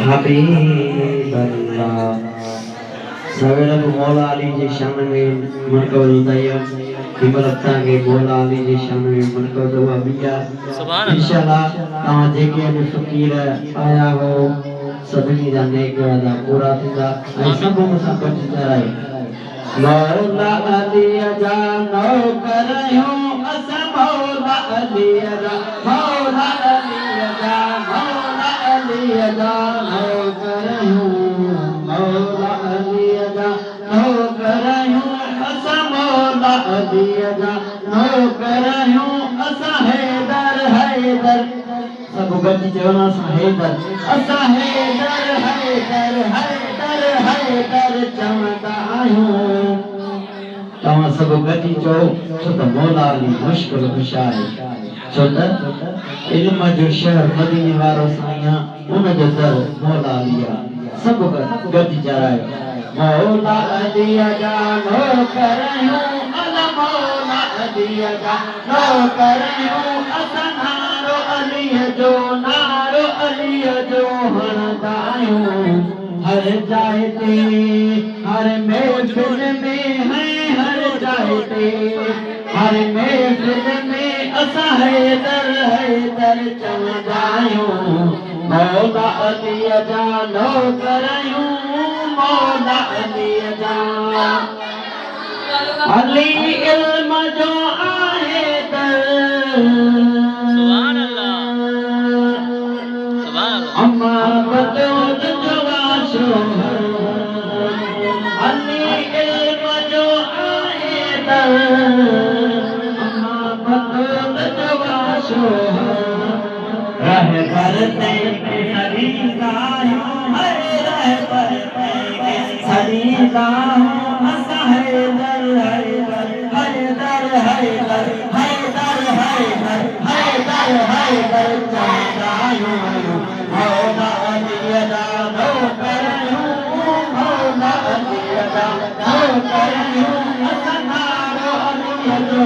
हबीब अल्लाह सवेरे को मौला अली जी शान में मनकब उताया हिम्मत के मौला अली जी शान में मनकब दुआ बिया इंशाल्लाह तहां जेके अज फकीर आया हो सभिनी जा नेक वादा पूरा थींदा ऐं सब मुसां गॾु रहे मौला अली जा नौकरियूं असां मौला अली जा मौला अली जा मौला अली जा नौकरियूं मौला अली जा नौकरियूं असां मौला अली जा नौकरियूं असां हैदर हैदर सब गॾु चवण असां हैदर हैदर हैदर हैदर हैदर चवंदा आहियूं तव्हां सब गॾु चओ छो त मौला अली मुश्किल कुशा आहे छो त इल्म जो शहर मदीने वारो साईं उन जो दर मौला अली आहे सब गॾु चरायो मौला अली जा नौकरियूं अल मौला अली जा नौकरियूं असां नारो अलीअ जो हणंदा आहियूं हर जाइ ते हर महफ़िल में है हर जाइ ते हर महफ़िल में असां हैदर हैदर चवंदा आहियूं मौला अलीअ जा नौकरियूं मौला अलीअ जा अली इल्म जो आहे सुभान अल्लाह अम्मा बतौत जो आशोहर अली इल्म जो आहे अम्मा बतौत जो आशोहर रहबर ते सरीदायूं रहबर ते सरीदायूं असां हैदर हैदर हैदर हैदर हैदर हैदर हैदर हैदर चवंदा आहियूं मौला अलीअ जा नौकरियूं मौला अलीअ जा नौकरियूं असां नारो अलीअ जो